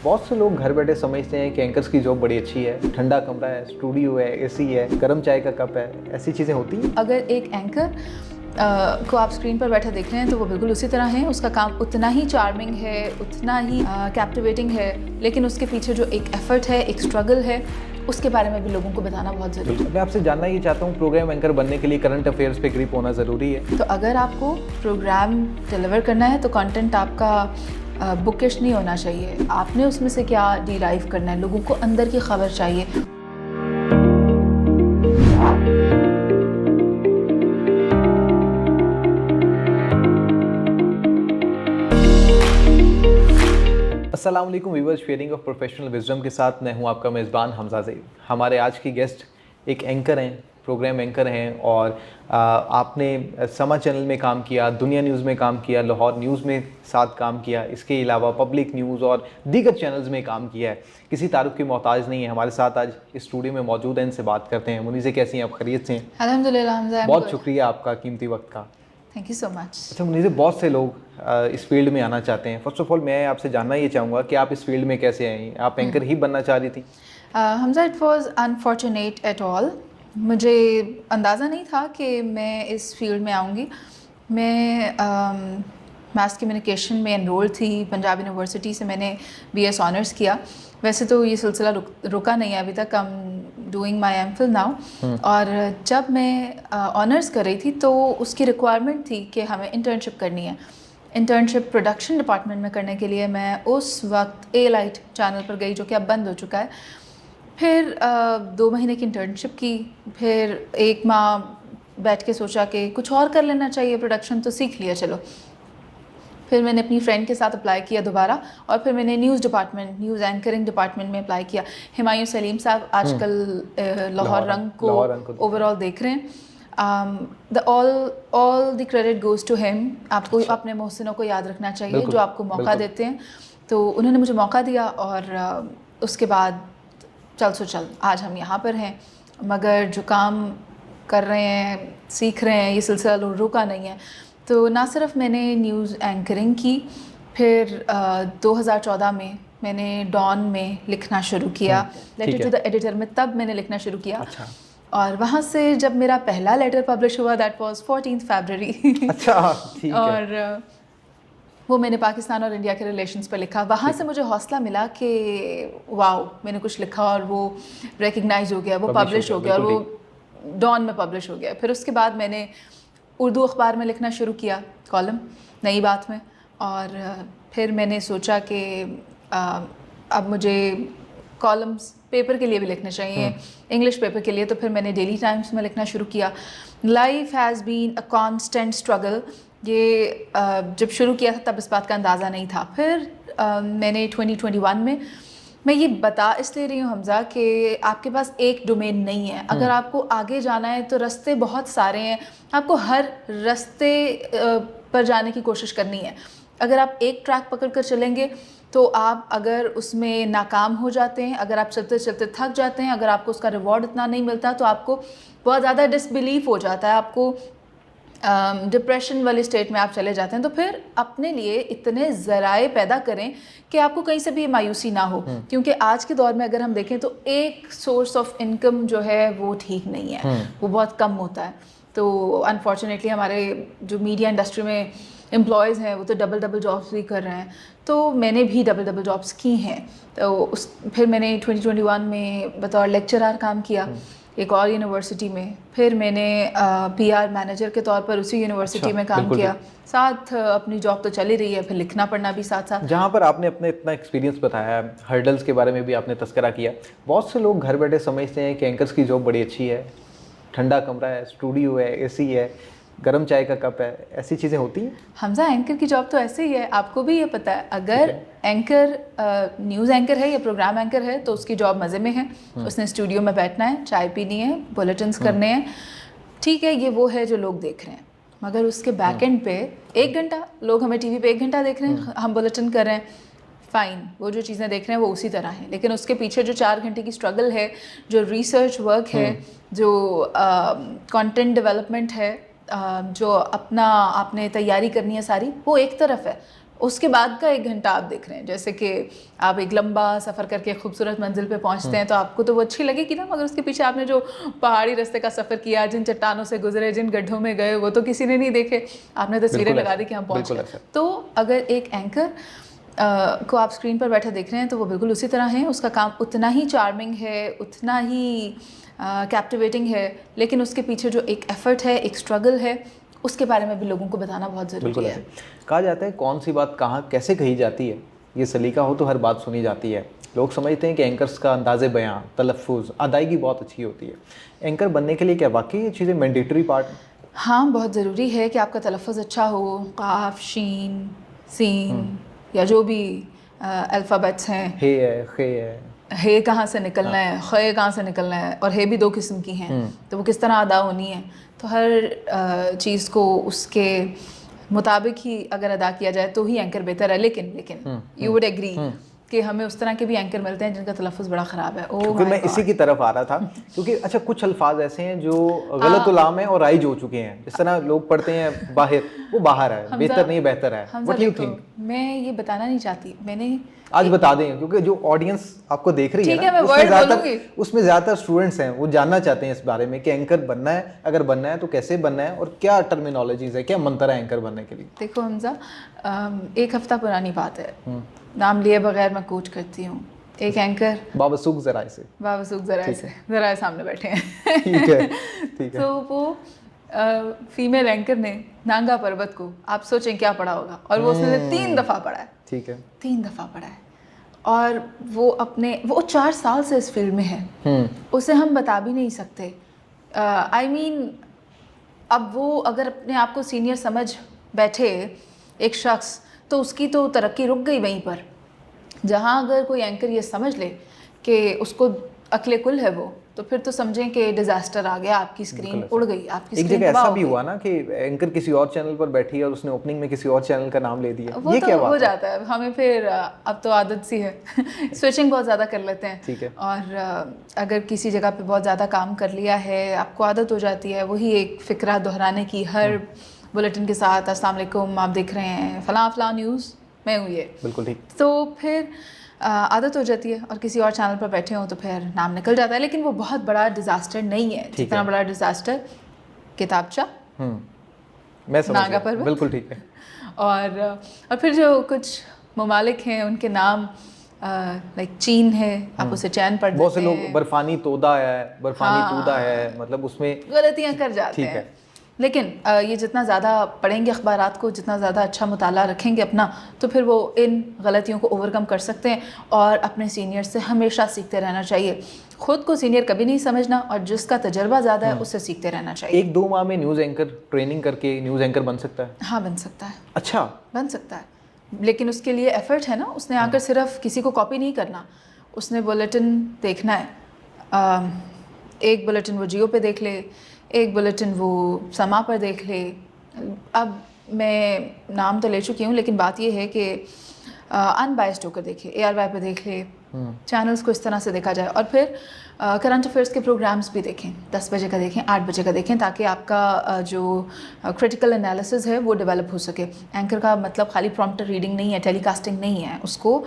बहुत से लोग घर बैठे समझते हैं कि एंकर्स की जॉब बड़ी अच्छी है, ठंडा कमरा है, स्टूडियो है, एसी है, गर्म चाय का कप है, ऐसी चीज़ें होती हैं। अगर एक एंकर को आप स्क्रीन पर बैठा देख रहे हैं तो वो बिल्कुल उसी तरह है। उसका काम उतना ही चार्मिंग है, उतना ही कैप्टिवेटिंग है, लेकिन उसके पीछे जो एक एफर्ट है, एक स्ट्रगल है, उसके बारे में भी लोगों को बताना बहुत ज़रूरी है। मैं आपसे जानना ये चाहता हूँ, प्रोग्राम एंकर बनने के लिए करंट अफेयर्स पे ग्रिप होना ज़रूरी है। तो अगर आपको प्रोग्राम डिलीवर करना है तो कंटेंट आपका बुकिश नहीं होना चाहिए। आपने उसमें से क्या डिराइव करना है, लोगों को अंदर की खबर चाहिए। अस्सलाम वालेकुम viewers, sharing of professional wisdom के साथ मैं हूं आपका मेज़बान हमजा ज़ैद। हमारे आज की गेस्ट एक एंकर हैं, प्रोग्राम एंकर हैं और आपने समा चैनल में काम किया, दुनिया न्यूज़ में काम किया, लाहौर न्यूज़ में साथ काम किया, इसके अलावा पब्लिक न्यूज़ और दीगर चैनल्स में काम किया है। किसी तारुफ की मोहताज नहीं है। हमारे साथ आज स्टूडियो में मौजूद हैं, इनसे बात करते हैं। मुनीज़े कैसी हैं आप? खैरियत से हैं? अल्हम्दुलिल्लाह हमजा, बहुत शुक्रिया आपका कीमती वक्त का। Thank you so much. अच्छा मुनीज़े, बहुत से लोग इस फील्ड में आना चाहते हैं। फर्स्ट ऑफ ऑल मैं आपसे जानना ये चाहूँगा कि आप इस फील्ड में कैसे आए? आप एंकर ही बनना चाह रही थी? Hamza, it was unfortunate at all. मुझे अंदाज़ा नहीं था कि मैं इस फील्ड में आऊँगी। मैं मास कम्युनिकेशन में एनरोल थी पंजाब यूनिवर्सिटी से। मैंने बीएस ऑनर्स किया। वैसे तो ये सिलसिला रुका नहीं है अभी तक। Doing my MPhil now. और जब मैं ऑनर्स कर रही थी तो उसकी रिक्वायरमेंट थी कि हमें इंटर्नशिप करनी है। इंटर्नशिप प्रोडक्शन डिपार्टमेंट में करने के लिए मैं उस वक्त ए लाइट चैनल पर गई, जो कि अब बंद हो चुका है। फिर 2 महीने की इंटर्नशिप की। फिर 1 माह बैठ के सोचा कि कुछ और कर लेना चाहिए, प्रोडक्शन तो सीख लिया चलो। फिर मैंने अपनी फ्रेंड के साथ अप्लाई किया दोबारा, और फिर मैंने news department, news anchoring department में अप्लाई किया। हुमायूं सलीम साहब आजकल लाहौर रंग को ओवरऑल देख रहे हैं। All the credit goes to him. आपको अपने मोहसिनों को याद रखना चाहिए जो आपको मौका देते हैं। तो उन्होंने मुझे मौका दिया और उसके बाद चल आज हम यहाँ पर हैं। मगर जो काम कर रहे हैं, सीख रहे हैं, ये सिलसिला रुका नहीं है। तो ना सिर्फ मैंने न्यूज़ एंकरिंग की, फिर 2014 में मैंने डॉन में लिखना शुरू किया, लेटर टू द एडिटर में। तब मैंने लिखना शुरू किया। अच्छा। और वहाँ से जब मेरा पहला लेटर पब्लिश हुआ, दैट वाज 14 फरवरी। अच्छा, ठीक है। और वो मैंने पाकिस्तान और इंडिया के रिलेशंस पर लिखा। वहाँ से मुझे हौसला मिला कि वाओ, मैंने कुछ लिखा और वो रिकग्नाइज हो गया, वो पब्लिश हो गया, और वो डॉन में पब्लिश हो गया। फिर उसके बाद मैंने उर्दू अखबार में लिखना शुरू किया, कॉलम नई बात में। और फिर मैंने सोचा कि अब मुझे कॉलम्स पेपर के लिए भी लिखने चाहिए, इंग्लिश पेपर के लिए। तो फिर मैंने डेली टाइम्स में लिखना शुरू किया। Life has been a constant struggle. ये जब शुरू किया था तब इस बात का अंदाज़ा नहीं था। फिर मैंने 2021 में, मैं ये बता इसलिए रही हूँ हमजा कि आपके पास एक डोमेन नहीं है। अगर आपको आगे जाना है तो रास्ते बहुत सारे हैं, आपको हर रास्ते पर जाने की कोशिश करनी है। अगर आप एक ट्रैक पकड़ कर चलेंगे तो आप अगर उसमें नाकाम हो जाते हैं, अगर आप चलते चलते थक जाते हैं, अगर आपको उसका रिवॉर्ड इतना नहीं मिलता तो आपको बहुत ज़्यादा डिसबिलीफ हो जाता है, आपको डिप्रेशन वाली स्टेट में आप चले जाते हैं। तो फिर अपने लिए इतने ज़राए पैदा करें कि आपको कहीं से भी मायूसी ना हो। क्योंकि आज के दौर में अगर हम देखें तो एक सोर्स ऑफ इनकम जो है वो ठीक नहीं है, वो बहुत कम होता है। तो अनफॉर्चुनेटली हमारे जो मीडिया इंडस्ट्री में एम्प्लॉयज़ हैं वो तो डबल जॉब्स भी कर रहे हैं। तो मैंने भी डबल जॉब्स की हैं। तो फिर मैंने 2021 में बतौर लेक्चरर काम किया एक और यूनिवर्सिटी में। फिर मैंने पीआर मैनेजर के तौर पर उसी यूनिवर्सिटी में काम किया। साथ अपनी जॉब तो चल ही रही है, फिर लिखना पढ़ना भी साथ साथ। जहाँ पर आपने अपने इतना एक्सपीरियंस बताया, हर्डल्स के बारे में भी आपने तस्करा किया। बहुत से लोग घर बैठे समझते हैं कि एंकर्स की जॉब बड़ी अच्छी है, ठंडा कमरा है, स्टूडियो है, एसी है, गर्म चाय का कप है, ऐसी चीज़ें होती हैं। हमजा, एंकर की जॉब तो ऐसे ही है, आपको भी ये पता है। अगर एंकर न्यूज़ एंकर है या प्रोग्राम एंकर है तो उसकी जॉब मज़े में है। उसने स्टूडियो में बैठना है, चाय पीनी है, बुलेटिन्स करने हैं, ठीक है, ये वो है जो लोग देख रहे हैं। मगर उसके बैक एंड पे 1 घंटा, लोग हमें टीवी पे 1 घंटा देख रहे हैं, हम बुलेटिन कर रहे हैं, फ़ाइन, वो जो चीज़ें देख रहे हैं वो उसी तरह है। लेकिन उसके पीछे जो 4 घंटे की स्ट्रगल है, जो रिसर्च वर्क है, जो कंटेंट डेवलपमेंट है, जो अपना आपने तैयारी करनी है सारी, वो एक तरफ है। उसके बाद का 1 घंटा आप देख रहे हैं, जैसे कि आप एक लंबा सफ़र करके एक खूबसूरत मंजिल पे पहुंचते हैं तो आपको तो वो अच्छी लगेगी ना, मगर उसके पीछे आपने जो पहाड़ी रास्ते का सफ़र किया, जिन चट्टानों से गुजरे, जिन गड्ढों में गए, वो तो किसी ने नहीं देखे, आपने तस्वीरें बिल्कुल लगा ऐसा, दी कि हम पहुँच बिल्कुल गए। ऐसा। तो अगर एक एंकर को आप स्क्रीन पर बैठे देख रहे हैं तो वो बिल्कुल उसी तरह है, उसका काम उतना ही चार्मिंग है, उतना ही कैप्टिवेटिंग है, लेकिन उसके पीछे जो एक एफर्ट है, एक स्ट्रगल है, उसके बारे में भी लोगों को बताना बहुत ज़रूरी बिल्कुल है। ऐसे कहा जाता है कौन सी बात कहाँ कैसे कही जाती है, ये सलीका हो तो हर बात सुनी जाती है। लोग समझते हैं कि एंकर्स का अंदाज़े बयां, तलफ़ुज़, अदायगी बहुत अच्छी होती है। एंकर बनने के लिए क्या वाकई ये चीज़ें मैंडेटरी पार्ट? हाँ, बहुत ज़रूरी है कि आपका तलफ़ुज़ अच्छा हो, क़ाफ़, शीन, सीन या जो भी अल्फ़ाबेट्स हैं, है, हे कहाँ से निकलना है, ख़े कहाँ से निकलना है, और हे भी 2 किस्म की हैं, तो वो किस तरह अदा होनी है। तो हर चीज़ को उसके मुताबिक ही अगर अदा किया जाए तो ही एंकर बेहतर है। लेकिन यू वुड एग्री कि हमें उस तरह के भी एंकर मिलते हैं जिनका तलफ़ुज़ बड़ा ख़राब है। ओह क्योंकि माय मैं इसी गॉड! की तरफ आ रहा था, क्योंकि अच्छा कुछ अल्फाज ऐसे हैं जो गलत उलाम है और राइज हो चुके हैं। जिस तरह लोग पढ़ते हैं बाहर, वो बाहर है, हमज़ा बेहतर नहीं बेहतर है। हमज़ा व्हाट डू यू देखो, थिंक? मैं ये बताना नहीं चाहती, मैंने आज बता दें, क्योंकि जो ऑडियंस आपको देख रही है ठीक ना, है, मैं वर्ड बोलूँगी। उसमें ज़्यादातर स्टूडेंट्स हैं, वो जानना चाहते हैं इस बारे में कि एंकर बनना है, अगर बनना है तो कैसे बनना है और क्या टर्मिनोलॉजीज़ है, क्या मंत्र है एंकर बनने के लिए। देखो हमज़ा, 1 हफ़्ता पुरानी बात है, नाम लिए बगैर मैं कोच करती हूँ। एक एंकर बावसूख ज़राए से। बावसूख ज़राए सामने बैठे हैं। ठीक है, ठीक है। तो वो फीमेल एंकर ने नांगा पर्वत को, आप सोचें क्या पढ़ा होगा, और वो उसने 3 दफ़ा पढ़ा है। ठीक है। 3 दफ़ा पढ़ा है, और वो 4 साल से इस फील्ड में है, उसे हम बता भी नहीं सकते। आई मीन अब वो अगर अपने आप को सीनियर समझ बैठे एक शख्स, तो उसकी तो तरक्की रुक गई वहीं पर। जहाँ अगर कोई एंकर ये समझ ले कि उसको अक्ले कुल है वो, तो फिर तो समझें कि डिज़ास्टर आ गया, आपकी स्क्रीन उड़ गई, आपकी एक स्क्रीन जगह तबाह ऐसा हो भी गई। हुआ ना कि एंकर किसी और चैनल पर बैठी है और उसने ओपनिंग में किसी और चैनल का नाम ले दिया। वो ये तो क्या हो बात है? जाता है, हमें फिर अब तो आदत सी है स्विचिंग बहुत ज़्यादा कर लेते हैं। ठीक है। और अगर किसी जगह पे बहुत ज़्यादा काम कर लिया है, आपको आदत हो जाती है वही एक फ़िक्रा दोहराने की हर बुलेटिन के साथ। अस्सलाम वालेकुम, आप देख रहे हैं फ़लाँ फ़लाँ न्यूज़, मैं हूँ ये। बिल्कुल ठीक। तो फिर आदत हो जाती है, और किसी और चैनल पर बैठे हों तो फिर नाम निकल जाता है। लेकिन वो बहुत बड़ा डिज़ास्टर नहीं है जितना बड़ा डिज़ास्टर किताबचा, मैं समझ नागा गया, पर्वत। बिल्कुल ठीक है। और फिर जो कुछ ममालिक हैं उनके नाम, लाइक चीन है, आप उसे चैन पढ़ बहुत से देते लोग हैं, बर्फानी तोदा है, बर्फानी हाँ। तूदा है, मतलब उसमें गलतियाँ कर जाते ठीक हैं। है। लेकिन ये जितना ज़्यादा पढ़ेंगे अखबारात को, जितना ज़्यादा अच्छा मुताला रखेंगे अपना, तो फिर वो इन गलतियों को ओवरकम कर सकते हैं। और अपने सीनियर से हमेशा सीखते रहना चाहिए। ख़ुद को सीनियर कभी नहीं समझना, और जिसका तजर्बा ज़्यादा है उससे सीखते रहना चाहिए। 1-2 माह में न्यूज़ एंकर ट्रेनिंग करके न्यूज़ एंकर बन सकता है? हाँ, बन सकता है। अच्छा। बन सकता है, लेकिन उसके लिए एफ़र्ट है ना। उसने आकर सिर्फ किसी को कॉपी नहीं करना, उसने बुलेटिन देखना है। एक बुलेटिन वो जियो पे देख ले, एक बुलेटिन वो समा पर देख ले। अब मैं नाम तो ले चुकी हूँ, लेकिन बात ये है कि अनबायस्ड होकर देखे, ARY पे देख ले, चैनल्स को इस तरह से देखा जाए। और फिर करंट अफेयर्स के प्रोग्राम्स भी देखें, 10 बजे का देखें, 8 बजे का देखें, ताकि आपका जो क्रिटिकल एनालिसिस है वो डेवलप हो सके। एंकर का मतलब खाली प्रॉम्प्टर रीडिंग नहीं है, टेलीकास्टिंग नहीं है, उसको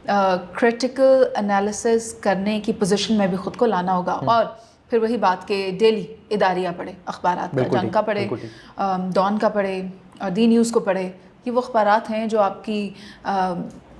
क्रिटिकल एनालिसिस करने की पोजीशन में भी ख़ुद को लाना होगा। और फिर वही बात के डेली इदारिया पढ़े, अखबारात का, जंग का पढ़े, डॉन का पढ़े, और दी न्यूज़ को पढ़े। ये वो अखबारात हैं जो आपकी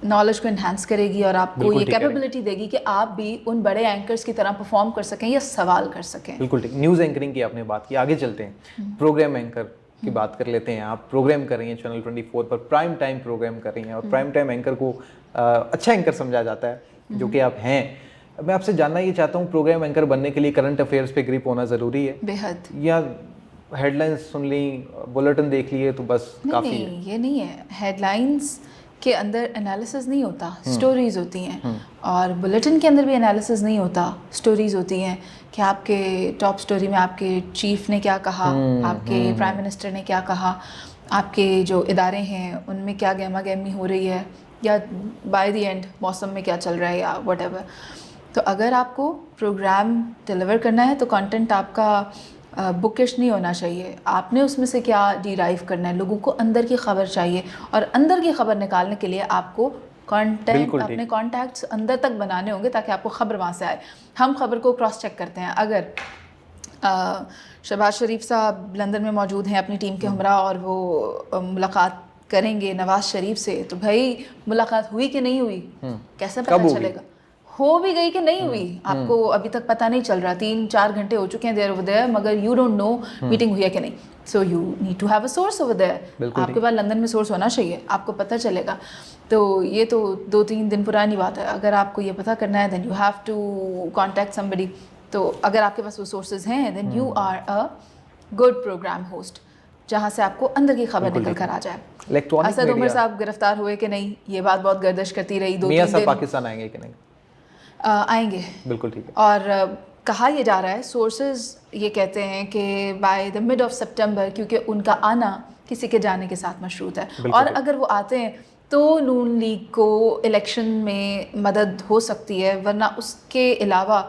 नॉलेज को इन्हांस करेगी और आपको ये कैपेबिलिटी देगी कि आप भी उन बड़े एंकर्स की तरह परफॉर्म कर सकें या सवाल कर सकें। बिल्कुल ठीक। न्यूज़ एंकरिंग की आपने बात की, आगे चलते हैं। प्रोग्राम एंकर की बात कर लेते हैं। आप प्रोग्राम कर रही हैं चैनल 24 पर, प्राइम टाइम प्रोग्राम कर रही हैं, और प्राइम टाइम एंकर को अच्छा एंकर समझा जाता है, जो कि आप हैं। मैं आपसे जानना ये चाहता हूँ, प्रोग्राम एंकर बनने के लिए करंट अफेयर्स पे ग्रिप होना ज़रूरी है? बेहद। या हेडलाइंस सुन ली, बुलेटिन देख लिए तो बस काफ़ी है? नहीं, ये नहीं है। हेडलाइंस के अंदर एनालिसिस नहीं होता, स्टोरीज़ होती हैं। और बुलेटिन के अंदर भी एनालिसिस नहीं होता, स्टोरीज़ होती हैं कि आपके टॉप स्टोरी में आपके चीफ ने क्या कहा, आपके प्राइम मिनिस्टर ने क्या कहा, आपके जो इदारे हैं उनमें क्या गहमा गहमी हो रही है, या बाय द एंड मौसम में क्या चल रहा है, या व्हाटएवर। तो अगर आपको प्रोग्राम डिलीवर करना है तो कंटेंट आपका बुकिश नहीं होना चाहिए। आपने उसमें से क्या डिराइव करना है, लोगों को अंदर की खबर चाहिए, और अंदर की खबर निकालने के लिए आपको कंटेंट, अपने कॉन्टैक्ट्स अंदर तक बनाने होंगे ताकि आपको खबर वहाँ से आए। हम खबर को क्रॉस चेक करते हैं। अगर शहबाज शरीफ साहब लंदन में मौजूद हैं अपनी टीम के हमरा, और वो मुलाकात करेंगे नवाज शरीफ से, तो भाई मुलाकात हुई कि नहीं हुई कैसे पता चलेगा? हो भी गई कि नहीं हुई, आपको अभी तक पता नहीं चल रहा। 3-4 घंटे हो चुके हैं देयर ओवर देयर, मगर यू डोंट नो मीटिंग हुई है कि नहीं। So you need to have a source over there. आपके पास लंदन में सोर्स होना चाहिए, आपको पता चलेगा। तो ये तो 2-3 दिन पुरानी बात है। अगर आपको ये पता करना है, then you have to contact somebody. तो अगर आपके पास वो सोर्सेज हैं, then you are a good program host, जहाँ से आपको अंदर की खबर निकल कर आ जाए। असद उमर साहब गिरफ्तार हुए कि नहीं, ये बात बहुत गर्दिश करती रही 2-3 दिन। पाकिस्तान आएंगे कि नहीं? आएंगे, बिल्कुल ठीक है। और कहा यह जा रहा है, सोर्सेज ये कहते हैं कि बाय द मिड ऑफ सितंबर, क्योंकि उनका आना किसी के जाने के साथ मशरूत है, और अगर वो आते हैं तो नून लीग को इलेक्शन में मदद हो सकती है, वरना उसके अलावा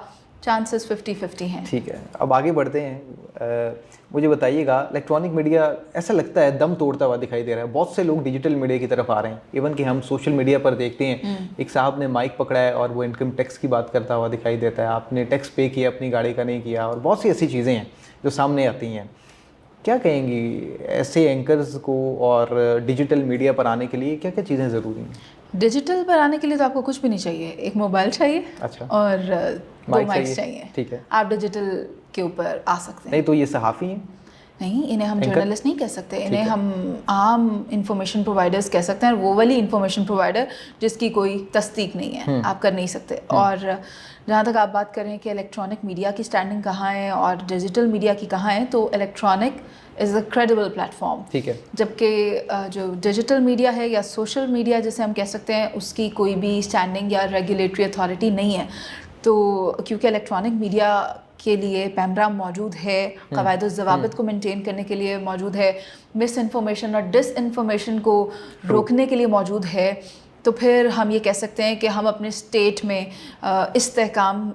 चांसेस 50-50 हैं। ठीक है, अब आगे बढ़ते हैं। मुझे बताइएगा, इलेक्ट्रॉनिक मीडिया ऐसा लगता है दम तोड़ता हुआ दिखाई दे रहा है। बहुत से लोग डिजिटल मीडिया की तरफ आ रहे हैं। इवन कि हम सोशल मीडिया पर देखते हैं, एक साहब ने माइक पकड़ा है और वो इनकम टैक्स की बात करता हुआ दिखाई देता है। आपने टैक्स पे किया, अपनी गाड़ी का नहीं किया, और बहुत सी ऐसी चीज़ें हैं जो सामने आती हैं। क्या कहेंगी ऐसे एंकर्स को, और डिजिटल मीडिया पर आने के लिए क्या क्या चीज़ें ज़रूरी हैं? डिजिटल पर आने के लिए तो आपको कुछ भी नहीं चाहिए, एक मोबाइल चाहिए, अच्छा, और 2 माइक्स चाहिए। ठीक है, आप डिजिटल के ऊपर आ सकते हैं। नहीं तो ये सहाफ़ी हैं? नहीं, इन्हें हम जर्नलिस्ट नहीं कह सकते, इन्हें हम आम इंफॉर्मेशन प्रोवाइडर्स कह सकते हैं। वो वाली इंफॉर्मेशन प्रोवाइडर जिसकी कोई तस्दीक नहीं है, आप कर नहीं सकते। और जहाँ तक आप बात करें कि इलेक्ट्रॉनिक मीडिया की स्टैंडिंग कहाँ है और डिजिटल मीडिया की कहाँ है, तो electronic is a credible platform, ठीक है, जबकि जो डिजिटल मीडिया है या सोशल मीडिया जिसे हम कह सकते हैं, उसकी कोई भी स्टैंडिंग या रेगुलेटरी अथॉरिटी नहीं है। तो क्योंकि इलेक्ट्रॉनिक मीडिया के लिए पैमरा मौजूद है, क़वाइद-ओ-ज़वाबित को मेंटेन करने के लिए मौजूद है, मिस इन्फॉर्मेशन और डिस इन्फॉर्मेशन को रोकने के लिए मौजूद है, तो फिर हम ये कह सकते हैं कि हम अपने स्टेट में इस्तेहकाम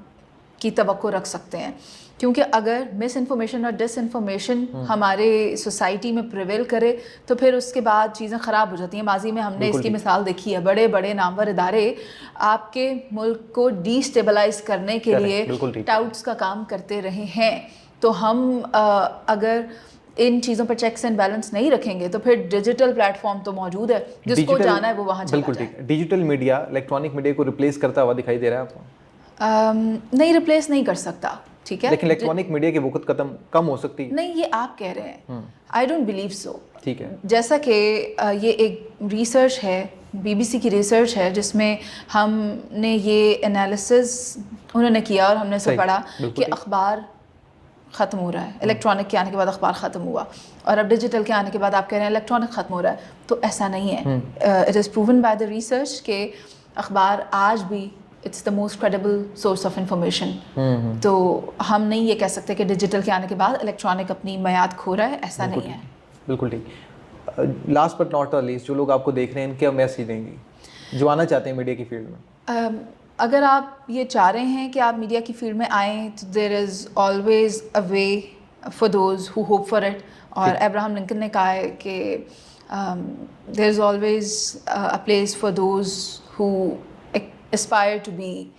की तवक्को रख सकते हैं। क्योंकि अगर मिस इन्फॉर्मेशन और डिस इन्फॉर्मेशन हमारे सोसाइटी में प्रिवेल करे, तो फिर उसके बाद चीज़ें ख़राब हो जाती हैं। माजी में हमने इसकी मिसाल देखी है, बड़े बड़े नामवर इदारे आपके मुल्क को डिस्टेबलाइज करने के लिए टाउट्स का काम करते रहे हैं। तो हम अगर इन चीज़ों पर चेक्स एंड बैलेंस नहीं रखेंगे, तो फिर डिजिटल प्लेटफॉर्म तो मौजूद है, जिसको जाना है वो वहाँ चला जाए। ठीक है, डिजिटल मीडिया इलेक्ट्रॉनिक मीडिया को रिप्लेस करता हुआ दिखाई दे रहा है आपको? नहीं, रिप्लेस नहीं कर सकता, ठीक है, लेकिन इलेक्ट्रॉनिक मीडिया की वक़्त कम हो सकती है। नहीं, ये आप कह रहे हैं, आई डोंट बिलीव सो। ठीक है, जैसा कि ये एक रिसर्च है, BBC की रिसर्च है, जिसमें हमने ये एनालिसिस उन्होंने किया और हमने सब पढ़ा कि अखबार ख़त्म हो रहा है। इलेक्ट्रॉनिक के आने के बाद अखबार ख़त्म हुआ, और अब डिजिटल के आने के बाद आप कह रहे हैं इलेक्ट्रॉनिक ख़त्म हो रहा है। तो ऐसा नहीं है। It is proven by the research के अखबार आज भी it's the most credible source of information. तो हम नहीं ये कह सकते कि डिजिटल के आने के बाद इलेक्ट्रॉनिक अपनी मयाद खो रहा है, ऐसा नहीं है। बिल्कुल ठीक। लास्ट बट नॉट लीस्ट, जो लोग आपको देख रहे हैं, क्या मैसेज देंगी जो आना चाहते हैं मीडिया की फील्ड में? अगर आप ये चाह रहे हैं कि आप मीडिया की फील्ड में आएँ, तो there is always a way for those who hope for it. और अब्राहम लिंकन ने कहा है कि there is always a place for those who aspire to be.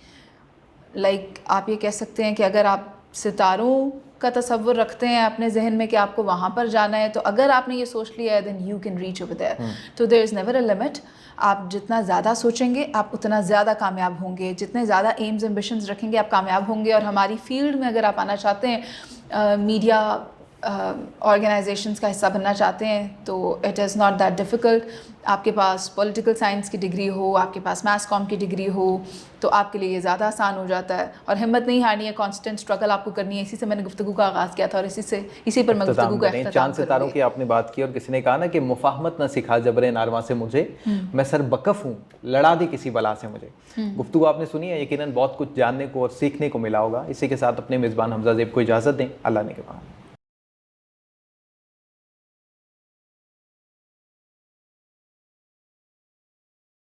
Like आप ये कह सकते हैं कि अगर आप सितारों का तसव्वुर रखते हैं अपने जहन में कि आपको वहाँ पर जाना है, तो अगर आपने ये सोच लिया है, then you can reach over there. तो there is never a limit. आप जितना ज़्यादा सोचेंगे, आप उतना ज़्यादा कामयाब होंगे। जितने ज़्यादा एम्स एम्बिशंस रखेंगे, आप कामयाब होंगे। और हमारी फील्ड में अगर आप आना चाहते हैं, मीडिया ऑर्गेनाइजेशंस का हिस्सा बनना चाहते हैं, तो it is not that difficult. आपके पास पॉलिटिकल साइंस की डिग्री हो, आपके पास मास कॉम की डिग्री हो, तो आपके लिए ये ज़्यादा आसान हो जाता है। और हिम्मत नहीं हारनी है, कांस्टेंट स्ट्रगल आपको करनी है। इसी से मैंने गुफ्तगू का आगाज़ किया था, और इसी पर मैं गुफ्तगू का इख्तिताम चांद सितारों की आपने बात की, और किसी ने कहा ना कि मुफाहमत न सिखा जबरे नारवा से मुझे, मैं सर बकफ हूँ, लड़ा दी किसी बला से मुझे। गुफ्तगू आपने सुनी है, यकीनन बहुत कुछ जानने को और सीखने को मिला होगा। इसी के साथ अपने मेज़बान हमजा ज़ेब को इजाज़त दें। अल्लाह ने के बाद।